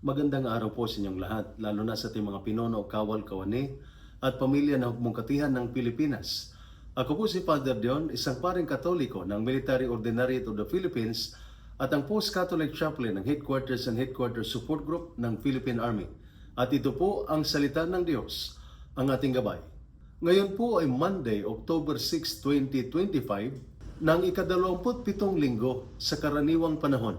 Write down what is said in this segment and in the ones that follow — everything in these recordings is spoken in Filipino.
Magandang araw po sa inyong lahat, lalo na sa ating mga pinuno, kawal, kawani, at pamilya na hugmong-katihan ng Pilipinas. Ako po si Father Dion, isang paring Katoliko ng Military Ordinariate of the Philippines at ang Post-Catholic Chaplain ng Headquarters and Headquarters Support Group ng Philippine Army. At ito po ang salita ng Diyos, ang ating gabay. Ngayon po ay Monday, October 6, 2025, ng ika-27 linggo sa karaniwang panahon.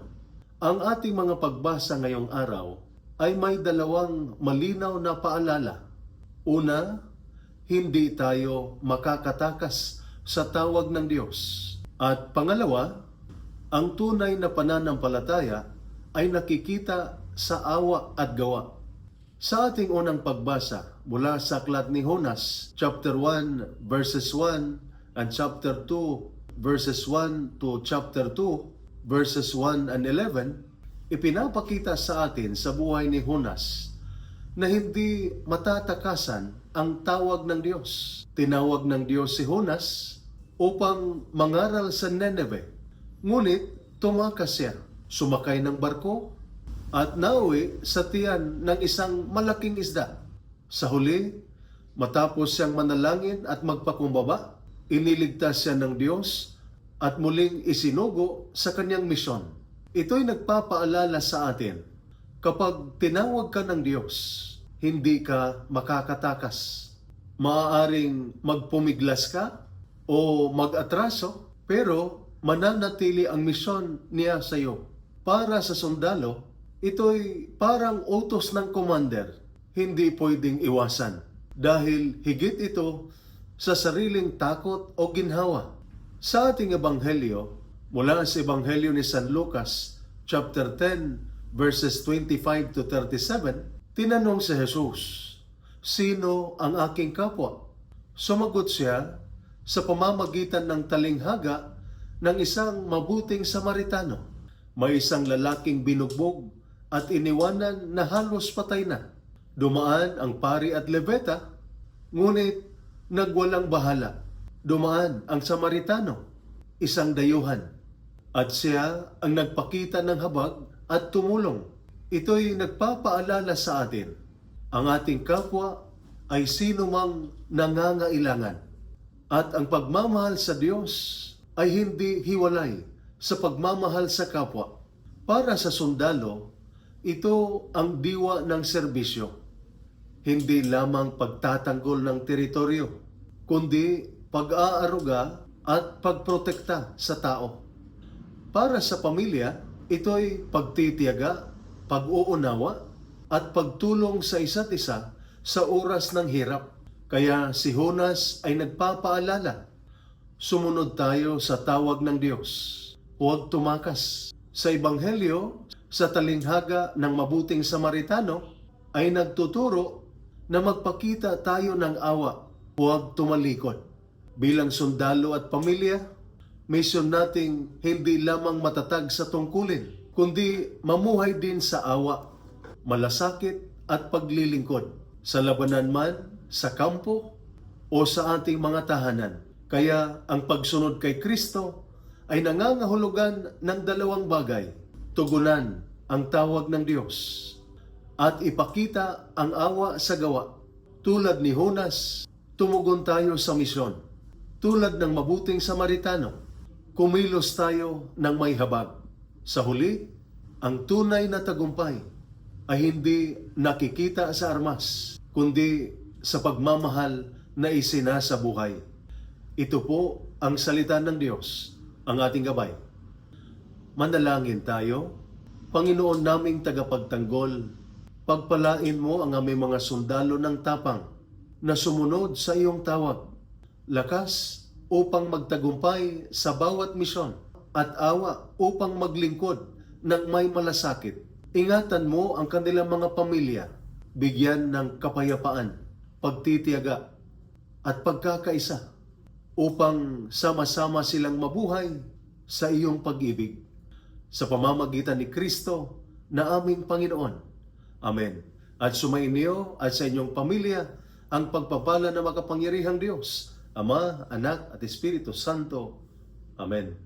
Ang ating mga pagbasa ngayong araw ay may dalawang malinaw na paalala. Una, hindi tayo makakatakas sa tawag ng Diyos. At pangalawa, ang tunay na pananampalataya ay nakikita sa awa at gawa. Sa ating unang pagbasa mula sa aklat ni Jonas, chapter 1 verses 1 and chapter 2 verses 1 to chapter 2 verses 1 and 11, ipinapakita sa atin sa buhay ni Jonas na hindi matatakasan ang tawag ng Diyos. Tinawag ng Diyos si Jonas upang mangaral sa Nineveh. Ngunit tumakas siya, sumakay ng barko at nauwi sa tiyan ng isang malaking isda. Sa huli, matapos siyang manalangin at magpakumbaba, iniligtas siya ng Diyos at muling isinugo sa kanyang misyon. Ito'y nagpapaalala sa atin, kapag tinawag ka ng Diyos, hindi ka makakatakas. Maaaring magpumiglas ka o mag-atraso, pero mananatili ang misyon niya sa iyo. Para sa sundalo, ito'y parang utos ng commander, hindi pwedeng iwasan dahil higit ito sa sariling takot o ginhawa. Sa ating ebanghelyo, mula sa ebanghelyo ni San Lucas, chapter 10, verses 25 to 37, tinanong si Jesus, "Sino ang aking kapwa?" Sumagot siya sa pamamagitan ng talinghaga ng isang mabuting Samaritano. May isang lalaking binugbog at iniwanan na halos patay na. Dumaan ang pari at lebeta, ngunit nagwalang bahala. Dumaan ang Samaritano, isang dayuhan, at siya ang nagpakita ng habag at tumulong. Ito'y nagpapaalala sa atin, ang ating kapwa ay sino mang nangangailangan. At ang pagmamahal sa Diyos ay hindi hiwalay sa pagmamahal sa kapwa. Para sa sundalo, ito ang diwa ng serbisyo. Hindi lamang pagtatanggol ng teritoryo, kundi pag-aaruga at pagprotekta sa tao. Para sa pamilya, ito'y pagtitiyaga, pag-uunawa, at pagtulong sa isa't isa sa oras ng hirap. Kaya si Jonas ay nagpapaalala, sumunod tayo sa tawag ng Diyos. Huwag tumakas. Sa Ebanghelyo, sa talinghaga ng mabuting Samaritano, ay nagtuturo na magpakita tayo ng awa, huwag tumalikod. Bilang sundalo at pamilya, misyon nating hindi lamang matatag sa tungkulin, kundi mamuhay din sa awa, malasakit at paglilingkod, sa labanan man, sa kampo, o sa ating mga tahanan. Kaya ang pagsunod kay Kristo ay nangangahulugan ng dalawang bagay: tugunan ang tawag ng Diyos at ipakita ang awa sa gawa. Tulad ni Jonas, tumugon tayo sa misyon. Tulad ng mabuting Samaritano, kumilos tayo ng may habag. Sa huli, ang tunay na tagumpay ay hindi nakikita sa armas, kundi sa pagmamahal na isinasabuhay. Ito po ang salita ng Diyos, ang ating gabay. Manalangin tayo. Panginoon naming tagapagtanggol, pagpalain mo ang aming mga sundalo ng tapang na sumunod sa iyong tawag. Lakas upang magtagumpay sa bawat misyon at awa upang maglingkod ng may malasakit. Ingatan mo ang kanilang mga pamilya, bigyan ng kapayapaan, pagtitiyaga at pagkakaisa upang sama-sama silang mabuhay sa iyong pag-ibig. Sa pamamagitan ni Kristo na aming Panginoon. Amen. At sumainyo at sa inyong pamilya ang pagpapala ng makapangyarihang Diyos, Ama, Anak at Espiritu Santo. Amen.